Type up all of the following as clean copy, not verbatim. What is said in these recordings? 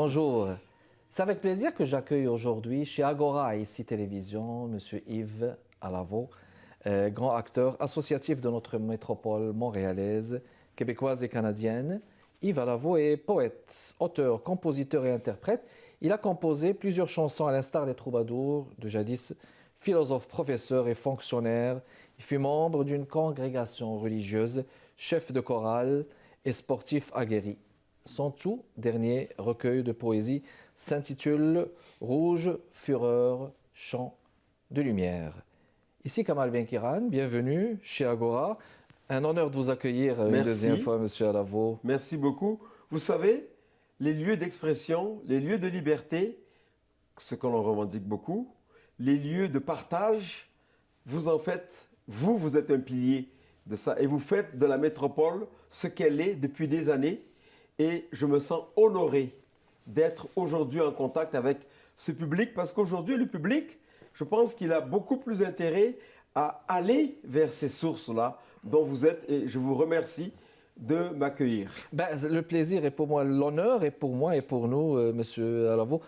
Bonjour. C'est avec plaisir que j'accueille aujourd'hui chez Agora ici Télévision, M. Yves Alavo, grand acteur associatif de notre métropole montréalaise, québécoise et canadienne. Yves Alavo est poète, auteur, compositeur et interprète. Il a composé plusieurs chansons à l'instar des troubadours de jadis, philosophe, professeur et fonctionnaire. Il fut membre d'une congrégation religieuse, chef de chorale et sportif aguerri. Son tout dernier recueil de poésie s'intitule « Rouge, fureur, chant de lumière ». Ici Kamal Benkiran, bienvenue chez Agora. Un honneur de vous accueillir une deuxième fois, Monsieur Alavo. Merci beaucoup. Vous savez, les lieux d'expression, les lieux de liberté, ce que l'on revendique beaucoup, les lieux de partage, vous en faites, vous êtes un pilier de ça. Et vous faites de la métropole ce qu'elle est depuis des années. Et je me sens honoré d'être aujourd'hui en contact avec ce public parce qu'aujourd'hui, le public, je pense qu'il a beaucoup plus intérêt à aller vers ces sources-là dont vous êtes et je vous remercie de m'accueillir. Le plaisir est pour moi, l'honneur est pour moi et pour nous, Monsieur Alavo.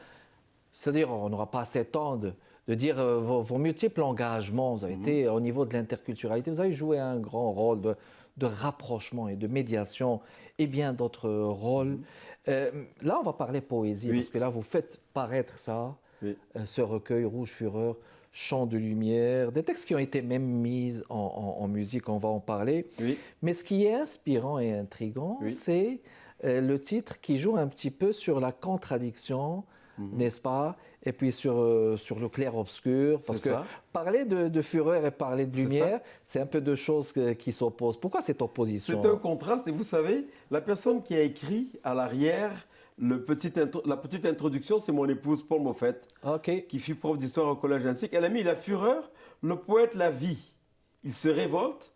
C'est-à-dire, on n'aura pas assez de temps de dire vos multiples engagements. Vous avez été au niveau de l'interculturalité, vous avez joué un grand rôle de rapprochement et de médiation et bien d'autres rôles. Là, on va parler poésie, parce que là, vous faites paraître ça, ce recueil Rouge Fureur, Chant de lumière, des textes qui ont été même mis en musique, on va en parler. Mais ce qui est inspirant et intriguant, c'est le titre qui joue un petit peu sur la contradiction, n'est-ce pas? Et puis sur le clair-obscur, parce que parler de fureur et parler de lumière, c'est un peu deux choses qui s'opposent. Pourquoi cette opposition? C'est un contraste, et vous savez, la personne qui a écrit à l'arrière la petite introduction, c'est mon épouse Paul Moffett, qui fut prof d'histoire au Collège Antique. Elle a mis la fureur, le poète la vit. Il se révolte,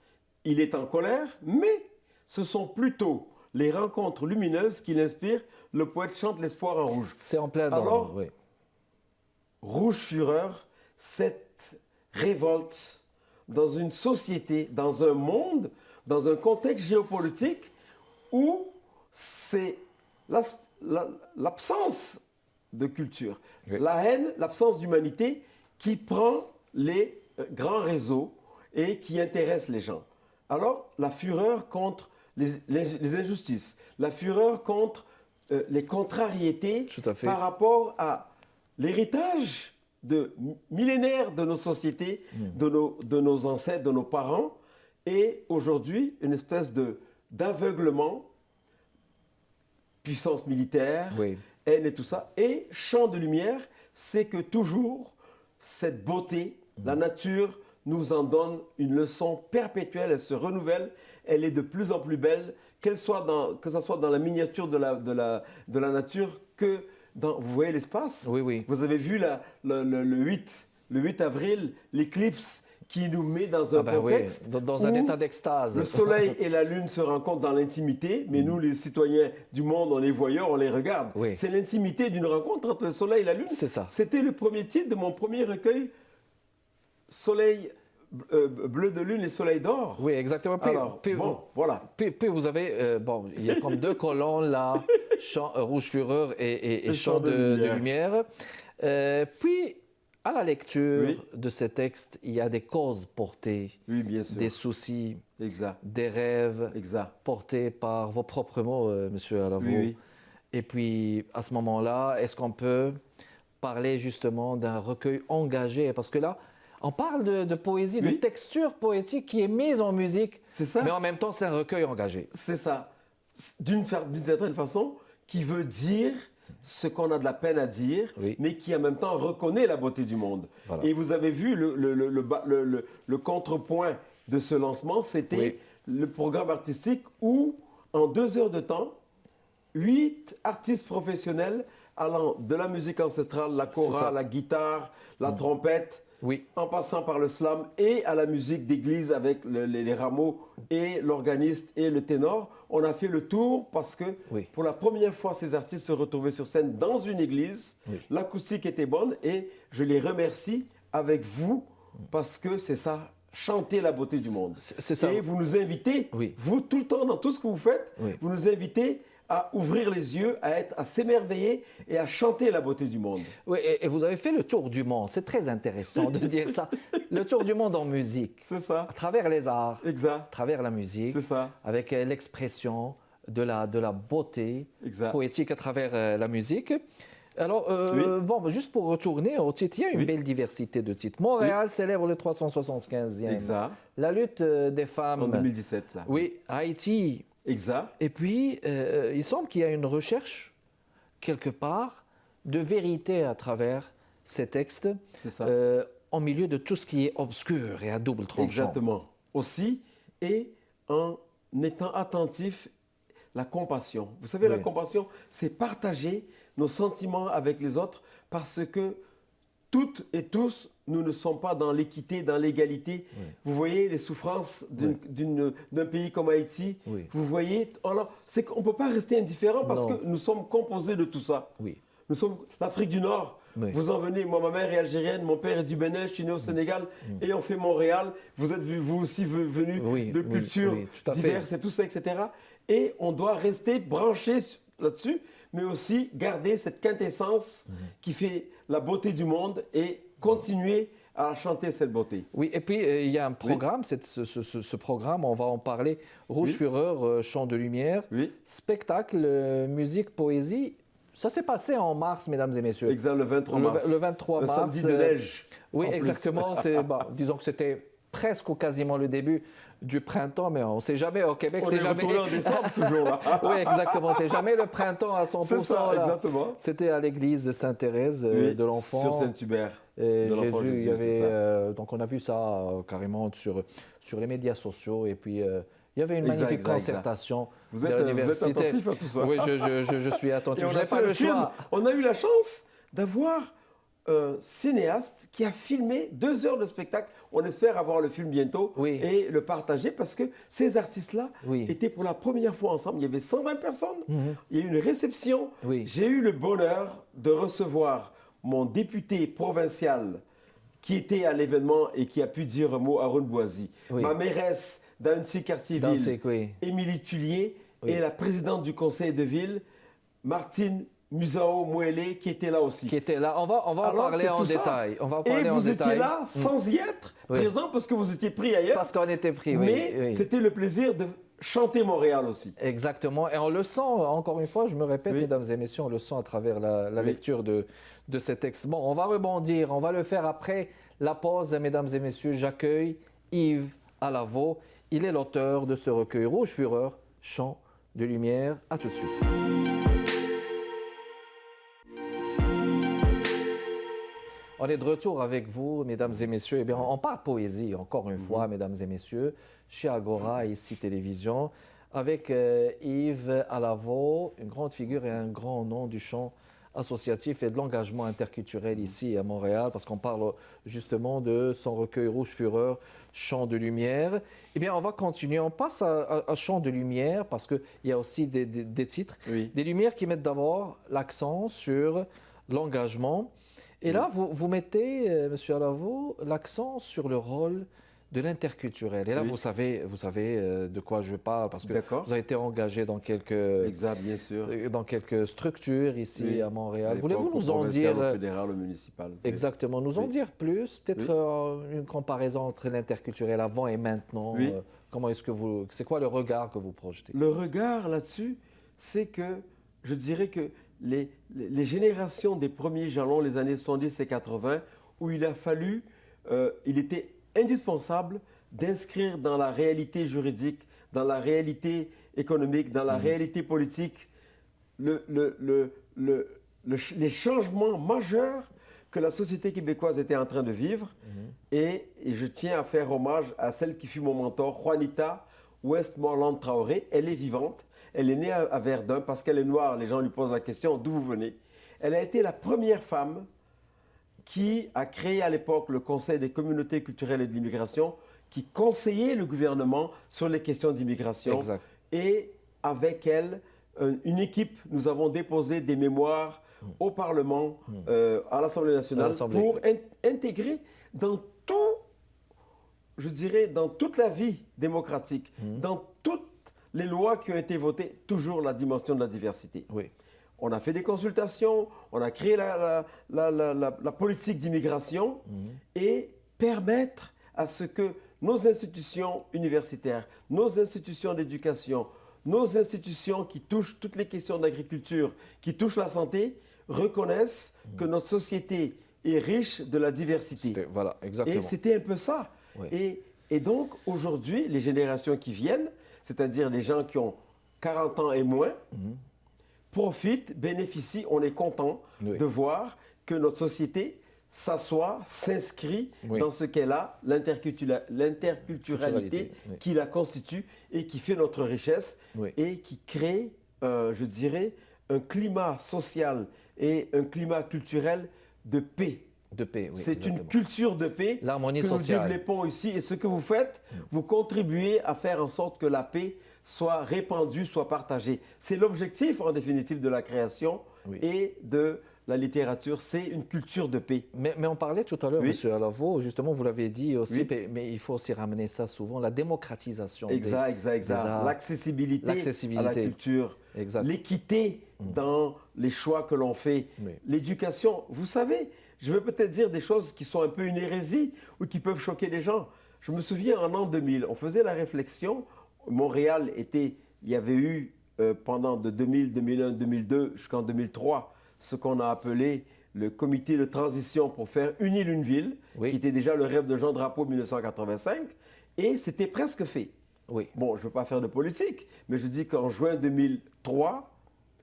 il est en colère, mais ce sont plutôt les rencontres lumineuses qui l'inspirent. Le poète chante l'espoir en rouge. C'est en plein dans. Alors, Rouge Fureur, cette révolte dans une société, dans un monde, dans un contexte géopolitique où c'est l'absence de culture, la haine, l'absence d'humanité qui prend les grands réseaux et qui intéresse les gens. Alors, la fureur contre les injustices, la fureur contre les contrariétés par rapport à l'héritage millénaire de nos sociétés, de nos ancêtres, de nos parents, et aujourd'hui, une espèce d'aveuglement, puissance militaire, haine et tout ça. Et Chant de lumière, c'est que toujours cette beauté, la nature nous en donne une leçon perpétuelle, elle se renouvelle, elle est de plus en plus belle, que ce soit dans la miniature de la nature que dans, vous voyez l'espace? Vous avez vu le 8 avril, l'éclipse qui nous met dans un contexte dans un état d'extase. Le soleil et la lune se rencontrent dans l'intimité, mais nous, les citoyens du monde, on les voyeurs, on les regarde. C'est l'intimité d'une rencontre entre le soleil et la lune. C'est ça. C'était le premier titre de mon premier recueil, Soleil bleu de lune et soleil d'or. Oui, exactement. Voilà. Puis vous avez, il y a comme deux colonnes là, Rouge Fureur et Chant de lumière. Puis, à la lecture de ces textes, il y a des causes portées, bien sûr. des soucis, des rêves portés par vos propres mots, Monsieur Alavo. Et puis, à ce moment-là, est-ce qu'on peut parler justement d'un recueil engagé? Parce que là, on parle de poésie, de texture poétique qui est mise en musique, mais en même temps, c'est un recueil engagé. C'est ça. D'une certaine façon, qui veut dire ce qu'on a de la peine à dire, mais qui en même temps reconnaît la beauté du monde. Et vous avez vu le contrepoint de ce lancement, c'était le programme artistique où, en 2 heures de temps, 8 artistes professionnels allant de la musique ancestrale, la kora, la guitare, la trompette, en passant par le slam et à la musique d'église avec les rameaux et l'organiste et le ténor. On a fait le tour parce que pour la première fois, ces artistes se retrouvaient sur scène dans une église. L'acoustique était bonne et je les remercie avec vous parce que c'est ça, chanter la beauté du monde. C'est ça. Et vous nous invitez, vous tout le temps dans tout ce que vous faites, vous nous invitez à ouvrir les yeux, à s'émerveiller et à chanter la beauté du monde. Oui, et vous avez fait le tour du monde. C'est très intéressant de dire ça. Le tour du monde en musique. C'est ça. À travers les arts. Exact. À travers la musique. C'est ça. Avec l'expression de la beauté exact. poétique à travers la musique. Alors, bon, juste pour retourner au titre, il y a une belle diversité de titres. Montréal célèbre le 375e. Exact. La lutte des femmes. En 2017, ça. Oui, Haïti. Exact. Et puis, il semble qu'il y a une recherche, quelque part, de vérité à travers ces textes, en milieu de tout ce qui est obscur et à double tranchant. Exactement. Aussi, et en étant attentif, la compassion. Vous savez, la compassion, c'est partager nos sentiments avec les autres parce que toutes et tous, nous ne sommes pas dans l'équité, dans l'égalité. Vous voyez les souffrances d'un pays comme Haïti. Vous voyez, c'est qu'on ne peut pas rester indifférent parce que nous sommes composés de tout ça. Nous sommes l'Afrique du Nord. Vous en venez, moi ma mère est algérienne, mon père est du Bénin, je suis né au Sénégal et on fait Montréal. Vous êtes vous aussi venus de cultures diverses et tout ça, etc. Et on doit rester branché là-dessus, mais aussi garder cette quintessence qui fait la beauté du monde et continuer à chanter cette beauté. Oui, et puis il y a un programme, ce programme, on va en parler, Rouge Fureur, Chant de Lumière, spectacle, musique, poésie. Ça s'est passé en mars, mesdames et messieurs. Exact, le 23 mars. Le 23 mars. Le samedi de neige. Oui, exactement. Disons que c'était presque ou quasiment le début du printemps, mais on ne sait jamais. Au Québec, c'est jamais... On est retourné en décembre, ce jour-là. Oui, exactement. C'est jamais le printemps à 100%. C'est ça, exactement. C'était à l'église Sainte-Thérèse de l'Enfant. Sur Saint-Hubert. Jésus, il y avait... donc, on a vu ça carrément sur les médias sociaux. Et puis... il y avait une magnifique concertation de l'université. Vous êtes attentif à tout ça. Oui, je suis attentif. Je n'ai pas le choix. On a eu la chance d'avoir un cinéaste qui a filmé 2 heures de spectacle. On espère avoir le film bientôt et le partager parce que ces artistes-là étaient pour la première fois ensemble. Il y avait 120 personnes. Il y a eu une réception. J'ai eu le bonheur de recevoir mon député provincial qui était à l'événement et qui a pu dire un mot, Haroun Bouazi. Ma mairesse d'Annecy Quartier-Ville, Émilie Tullier, et la présidente du conseil de ville, Martine Musao Mouélé, qui était là aussi. Qui était là. On va en parler en détail. Et vous étiez là sans y être présent parce que vous étiez pris ailleurs. Parce qu'on était pris, Mais c'était le plaisir de chanter Montréal aussi. Exactement. Et on le sent, encore une fois, je me répète, mesdames et messieurs, on le sent à travers la lecture de ces textes. Bon, on va rebondir. On va le faire après la pause. Mesdames et messieurs, j'accueille Yves Alavo. Il est l'auteur de ce recueil Rouge Fureur, Chant de Lumière. À tout de suite. On est de retour avec vous, mesdames et messieurs. Eh bien, on parle poésie, encore une fois, mesdames et messieurs, chez Agora, ici Télévision, avec Yves Alavo, une grande figure et un grand nom du chant associatif et de l'engagement interculturel ici à Montréal, parce qu'on parle justement de son recueil Rouge Fureur, Chant de Lumière. Eh bien, on va continuer. On passe à Chant de Lumière, parce qu'il y a aussi des titres, des lumières qui mettent d'abord l'accent sur l'engagement. Et là, vous mettez, Monsieur Alavo, l'accent sur le rôle de l'interculturel. Et là, vous savez de quoi je parle, parce que vous avez été engagé dans quelques structures ici à Montréal. Voulez-vous nous en dire... fédéral ou municipal. Exactement. Nous en dire plus, peut-être une comparaison entre l'interculturel avant et maintenant. Comment est-ce que c'est quoi le regard que vous projetez? Le regard là-dessus, c'est que je dirais que les générations des premiers jalons, les années 70 et 80, où il a fallu, il était indispensable d'inscrire dans la réalité juridique, dans la réalité économique, dans la réalité politique, les changements majeurs que la société québécoise était en train de vivre. Et je tiens à faire hommage à celle qui fut mon mentor, Juanita Westmoreland Traoré. Elle est vivante. Elle est née à Verdun parce qu'elle est noire. Les gens lui posent la question, d'où vous venez? Elle a été la première femme qui a créé à l'époque le Conseil des communautés culturelles et de l'immigration, qui conseillait le gouvernement sur les questions d'immigration. Et avec elle, une équipe, nous avons déposé des mémoires au Parlement, à l'Assemblée nationale, pour intégrer dans tout, je dirais, dans toute la vie démocratique, dans toute les lois qui ont été votées, toujours la dimension de la diversité. Oui. On a fait des consultations, on a créé la politique d'immigration et permettre à ce que nos institutions universitaires, nos institutions d'éducation, nos institutions qui touchent toutes les questions d'agriculture, qui touchent la santé, reconnaissent que notre société est riche de la diversité. Voilà, exactement. Et c'était un peu ça. Oui. Et donc, aujourd'hui, les générations qui viennent, c'est-à-dire les gens qui ont 40 ans et moins, profitent, bénéficient, on est content de voir que notre société s'assoit, s'inscrit dans ce qu'elle a, l'interculturalité qui la constitue et qui fait notre richesse et qui crée, je dirais, un climat social et un climat culturel de paix. De paix, oui. C'est une culture de paix que nous développons ici. Et ce que vous faites, vous contribuez à faire en sorte que la paix soit répandue, soit partagée. C'est l'objectif, en définitive, de la création et de la littérature. C'est une culture de paix. Mais on parlait tout à l'heure, M. Alavo, justement, vous l'avez dit aussi, mais il faut aussi ramener ça souvent, la démocratisation. Exact. L'accessibilité à la culture. L'équité dans les choix que l'on fait. L'éducation. Vous savez, je vais peut-être dire des choses qui sont un peu une hérésie ou qui peuvent choquer les gens. Je me souviens, en an 2000, on faisait la réflexion. Montréal il y avait eu pendant de 2000, 2001, 2002 jusqu'en 2003, ce qu'on a appelé le comité de transition pour faire une île, une ville, qui était déjà le rêve de Jean Drapeau en 1985, et c'était presque fait. Bon, je ne veux pas faire de politique, mais je dis qu'en juin 2003,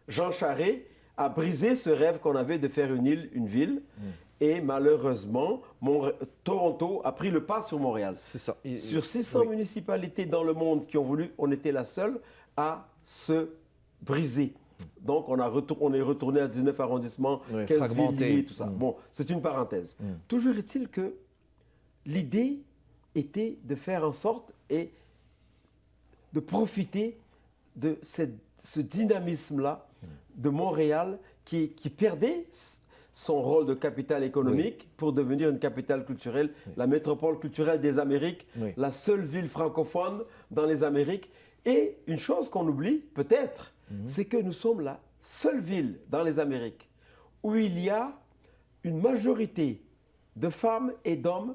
Jean Charest a brisé ce rêve qu'on avait de faire une île, une ville, et malheureusement, Toronto a pris le pas sur Montréal. C'est ça. Sur 600 municipalités dans le monde qui ont voulu, on était la seule à se briser. Donc, on est retourné à 19 arrondissements, 15 villes, tout ça. Bon, c'est une parenthèse. Toujours est-il que l'idée était de faire en sorte et de profiter de ce dynamisme-là de Montréal qui perdait son rôle de capitale économique pour devenir une capitale culturelle, la métropole culturelle des Amériques, la seule ville francophone dans les Amériques. Et une chose qu'on oublie, peut-être, c'est que nous sommes la seule ville dans les Amériques où il y a une majorité de femmes et d'hommes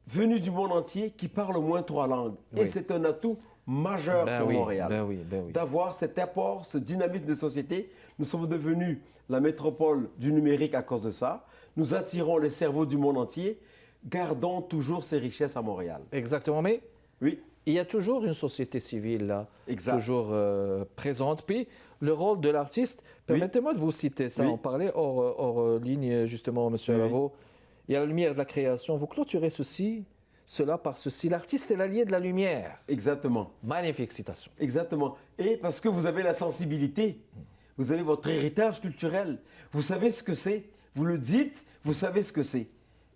venus du monde entier qui parlent au moins 3 langues. Et c'est un atout majeur pour Montréal, d'avoir cet apport, ce dynamisme de société. Nous sommes devenus la métropole du numérique à cause de ça. Nous attirons les cerveaux du monde entier. Gardons toujours ces richesses à Montréal. Exactement, mais il y a toujours une société civile là, toujours présente. Puis le rôle de l'artiste, permettez-moi de vous citer ça. On parlait hors ligne justement, M. Alavo. Il y a la lumière de la création. Vous clôturez cela par ceci. L'artiste est l'allié de la lumière. Exactement. Magnifique citation. Exactement. Et parce que vous avez la sensibilité, vous avez votre héritage culturel, vous savez ce que c'est, vous le dites, vous savez ce que c'est.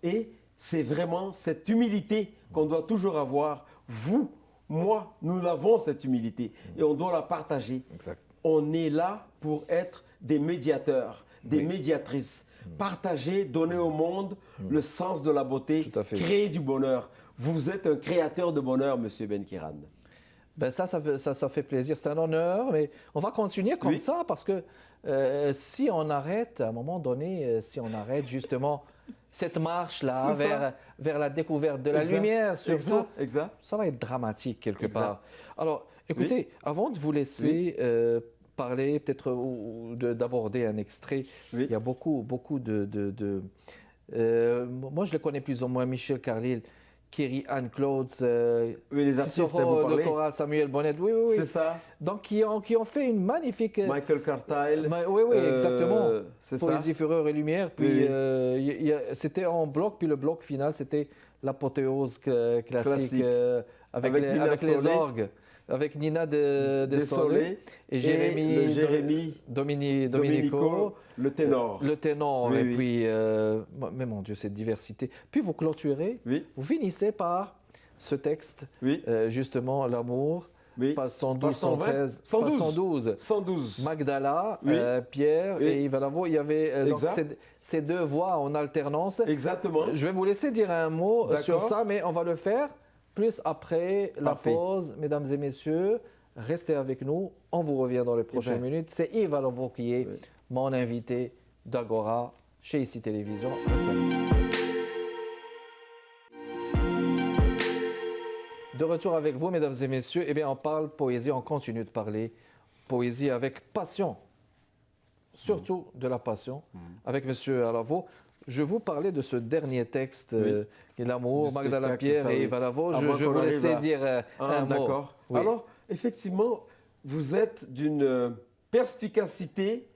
Et c'est vraiment cette humilité qu'on doit toujours avoir. Vous, moi, nous l'avons cette humilité et on doit la partager. On est là pour être des médiateurs, des médiatrices. Partager, donner au monde le sens de la beauté, créer du bonheur. Vous êtes un créateur de bonheur, M. Benkiran. Ben ça fait plaisir, c'est un honneur, mais on va continuer comme ça parce que si on arrête, à un moment donné, si on arrête justement cette marche-là vers la découverte de la lumière, surtout, ça va être dramatique quelque part. Alors, écoutez, avant de vous laisser parler, peut-être d'aborder un extrait, il y a beaucoup de moi, je le connais plus ou moins, Michel Carlile, Kerry Ann Clothes, les artistes, le Cora Samuel Bonnet, c'est ça. Donc, qui ont fait une magnifique... Michael Cartile. Exactement. Poésie, fureur et lumière. Puis, c'était en bloc, puis le bloc final, c'était l'apothéose classique. Avec les orgues. Avec Nina Desolé et Jérémy Domenico, le ténor. Le ténor, et puis, mais mon Dieu, cette diversité. Puis vous clôturez, vous finissez par ce texte, justement, l'amour, page 112, 113, page 112. Magdala, Pierre et Yves Alavo, il y avait donc ces deux voix en alternance. Exactement. Je vais vous laisser dire un mot sur ça, mais on va le faire plus après la pause, mesdames et messieurs. Restez avec nous. On vous revient dans les prochaines minutes. C'est Yves Alavo qui est mon invité d'Agora chez ICI Télévision. Restez avec nous. De retour avec vous, mesdames et messieurs. Eh bien, on parle poésie, on continue de parler poésie avec passion. Surtout de la passion. Avec M. Alavo. Je vous parlais de ce dernier texte, qui est l'amour, Magdala Pierre et Yves Alavo. Je vais vous laisser dire un mot. D'accord. Oui. Alors, effectivement, vous êtes d'une perspicacité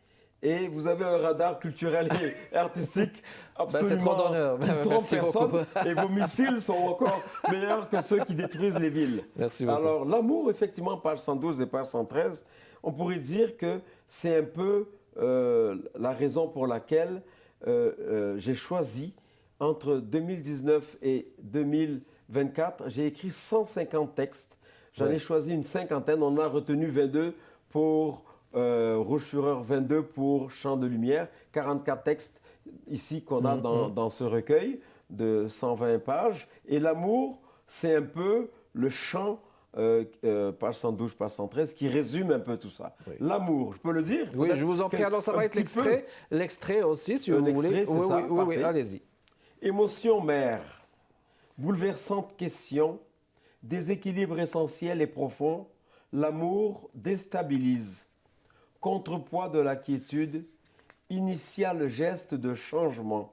et vous avez un radar culturel et artistique absolument c'est trop d'honneur. qui trompe personne. Et vos missiles sont encore meilleurs que ceux qui détruisent les villes. Merci beaucoup. Alors, l'amour, effectivement, page 112 et page 113, on pourrait dire que c'est un peu la raison pour laquelle j'ai choisi, entre 2019 et 2024, j'ai écrit 150 textes. J'en ai choisi une cinquantaine. On a retenu 22 pour Rouge Fureur, 22 pour Chant de Lumière. 44 textes ici qu'on a dans ce recueil de 120 pages. Et l'amour, c'est un peu le chant, page 112, page 113, qui résume un peu tout ça. Oui. L'amour, je peux le dire? Oui, je vous en prie. Alors, ça va être l'extrait. L'extrait aussi, si vous voulez. Oui, allez-y. Émotion mère, bouleversante question, déséquilibre essentiel et profond, l'amour déstabilise. Contrepoids de la quiétude, initial geste de changement.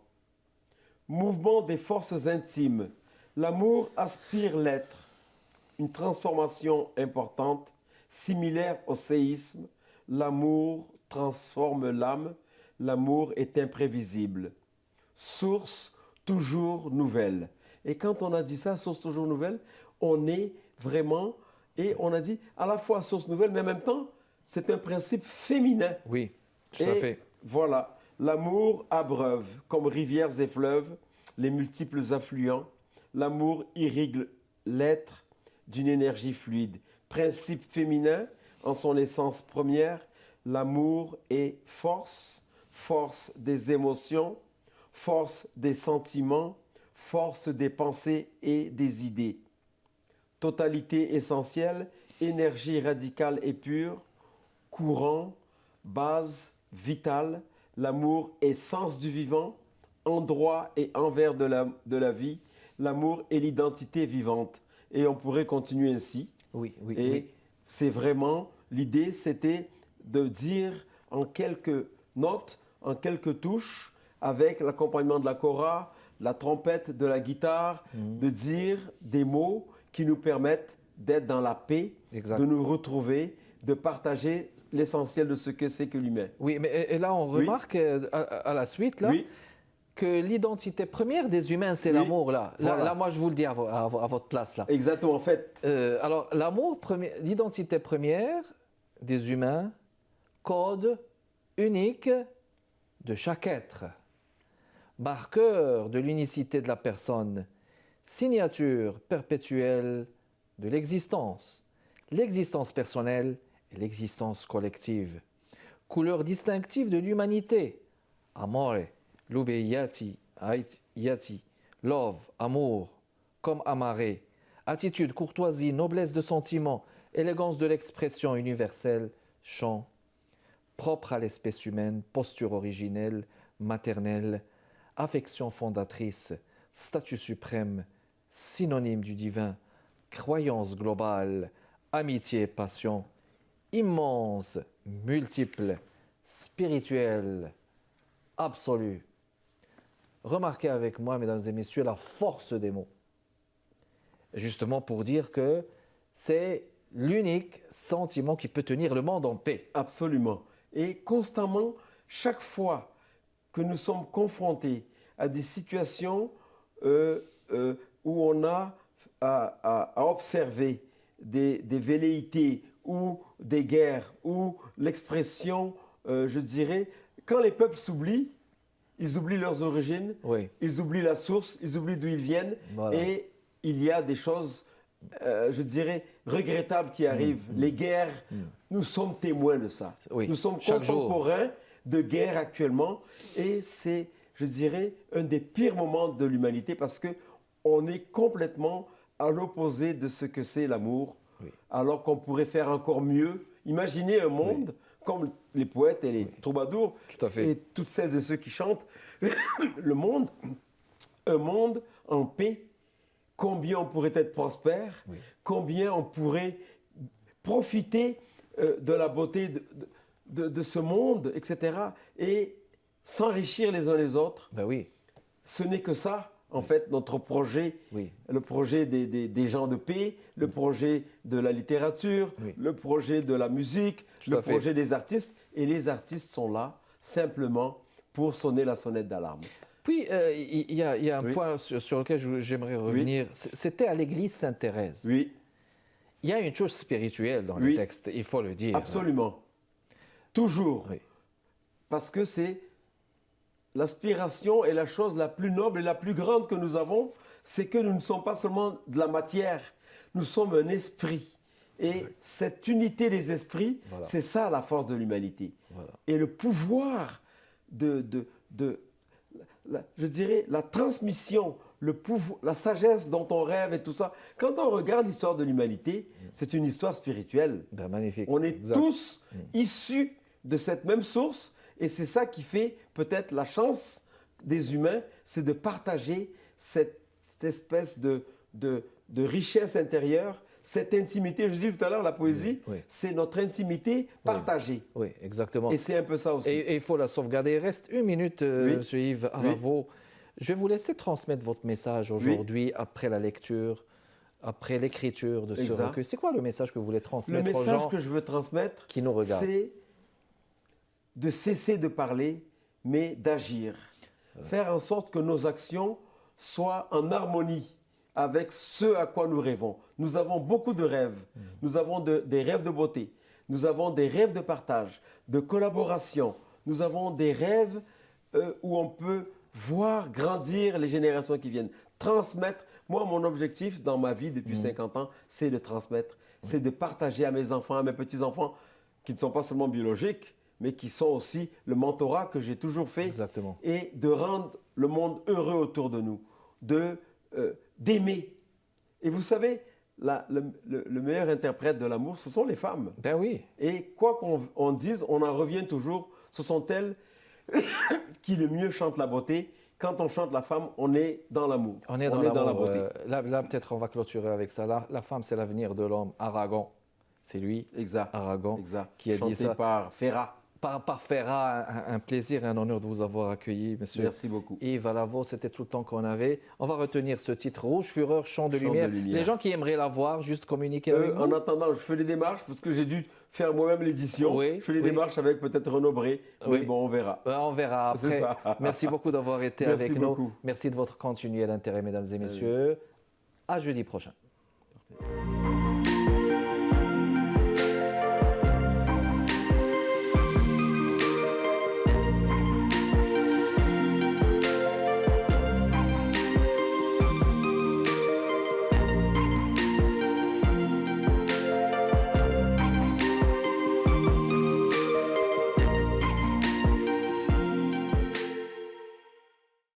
Mouvement des forces intimes, l'amour aspire l'être. Une transformation importante, similaire au séisme, l'amour transforme l'âme, l'amour est imprévisible. Source toujours nouvelle. Et quand on a dit ça, source toujours nouvelle, on est vraiment, et on a dit à la fois source nouvelle, mais en même temps, c'est un principe féminin. Oui, tout à fait. Voilà, l'amour abreuve, comme rivières et fleuves, les multiples affluents. L'amour irrigue l'être d'une énergie fluide. Principe féminin, en son essence première, l'amour est force, force des émotions, force des sentiments, force des pensées et des idées. Totalité essentielle, énergie radicale et pure, courant, base, vitale, l'amour est sens du vivant, endroit et envers de la vie, l'amour est l'identité vivante. Et on pourrait continuer ainsi. Oui. Et c'est vraiment, l'idée, c'était de dire en quelques notes, en quelques touches, avec l'accompagnement de la kora, la trompette, de la guitare, de dire des mots qui nous permettent d'être dans la paix, de nous retrouver, de partager l'essentiel de ce que c'est que l'humain. Oui, mais et là, on remarque à la suite, là, que l'identité première des humains, c'est l'amour. Là. Voilà. Là, moi, je vous le dis à votre place. Là. Exactement, en fait. Alors, l'amour, l'identité première des humains, code unique de chaque être, marqueur de l'unicité de la personne, signature perpétuelle de l'existence personnelle et l'existence collective, couleur distinctive de l'humanité, amore, lube yati, yati, love, amour, comme amarré, attitude, courtoisie, noblesse de sentiment, élégance de l'expression universelle, chant, propre à l'espèce humaine, posture originelle, maternelle, affection fondatrice, statut suprême, synonyme du divin, croyance globale, amitié, passion, immense, multiple, spirituelle, absolue. Remarquez avec moi, mesdames et messieurs, la force des mots. Justement pour dire que c'est l'unique sentiment qui peut tenir le monde en paix. Absolument. Et constamment, chaque fois que nous sommes confrontés à des situations où on a à observer des velléités ou des guerres ou l'expression, je dirais, quand les peuples s'oublient, ils oublient leurs origines, ils oublient la source, ils oublient d'où ils viennent, et il y a des choses, je dirais, regrettables qui arrivent. Les guerres, nous sommes témoins de ça. Nous sommes contemporains de guerre actuellement, et c'est, je dirais, un des pires moments de l'humanité parce qu'on est complètement à l'opposé de ce que c'est l'amour. alors qu'on pourrait faire encore mieux. Imaginez un monde comme les poètes et les troubadours et toutes celles et ceux qui chantent. Le monde, un monde en paix, combien on pourrait être prospère, combien on pourrait profiter de la beauté de ce monde, etc. et s'enrichir les uns les autres. Ben oui. Ce n'est que ça, en fait, notre projet, le projet des gens de paix, le projet de la littérature, le projet de la musique, le projet des artistes. Et les artistes sont là simplement pour sonner la sonnette d'alarme. Puis, il y a un point sur lequel j'aimerais revenir. C'était à l'église Sainte-Thérèse. Oui. Il y a une chose spirituelle dans le texte, il faut le dire. Absolument. Toujours. Parce que c'est l'aspiration est la chose la plus noble et la plus grande que nous avons, c'est que nous ne sommes pas seulement de la matière, nous sommes un esprit. Et cette unité des esprits, c'est ça la force de l'humanité. Et le pouvoir je dirais, la transmission, le pouvoir, la sagesse dont on rêve et tout ça. Quand on regarde l'histoire de l'humanité, c'est une histoire spirituelle. Ben, magnifique. On est tous issus de cette même source et c'est ça qui fait peut-être la chance des humains, c'est de partager cette espèce de richesse intérieure, cette intimité. Je dis tout à l'heure, la poésie, c'est notre intimité partagée. Oui, exactement. Et c'est un peu ça aussi. Et il faut la sauvegarder. Il reste une minute, M. Yves Alavo. Je vais vous laisser transmettre votre message aujourd'hui, après la lecture, après l'écriture de ce recueil. C'est quoi le message que vous voulez transmettre aux gens? Le message que je veux transmettre, qui nous regardent, c'est de cesser de parler, mais d'agir. Faire en sorte que nos actions soient en harmonie avec ce à quoi nous rêvons. Nous avons beaucoup de rêves. Nous avons des rêves de beauté. Nous avons des rêves de partage, de collaboration. Nous avons des rêves où on peut voir grandir les générations qui viennent. Transmettre. Moi, mon objectif dans ma vie depuis 50 ans, c'est de transmettre. C'est de partager à mes enfants, à mes petits-enfants, qui ne sont pas seulement biologiques, mais qui sont aussi le mentorat que j'ai toujours fait. Exactement. Et de rendre le monde heureux autour de nous, d'aimer. Et vous savez, le meilleur interprète de l'amour, ce sont les femmes. Ben oui. Et quoi qu'on dise, on en revient toujours, ce sont elles qui le mieux chantent la beauté. Quand on chante la femme, on est dans l'amour. On est dans la beauté. Là peut-être on va clôturer avec ça. La femme, c'est l'avenir de l'homme. Aragon, c'est lui, Aragon, qui a dit ça. Chanté par Ferrat. Par Ferrat, un plaisir et un honneur de vous avoir accueilli, monsieur. Merci beaucoup. Yves Alavo, c'était tout le temps qu'on avait. On va retenir ce titre, Rouge Fureur, Chant de lumière. Les gens qui aimeraient la voir, juste communiquer avec vous. En attendant, je fais les démarches parce que j'ai dû faire moi-même l'édition. Je fais les démarches avec peut-être Renaud Bré. Mais bon, on verra. On verra après. Merci beaucoup d'avoir été avec nous. Merci de votre continuel intérêt, mesdames et messieurs. À jeudi prochain. Parfait.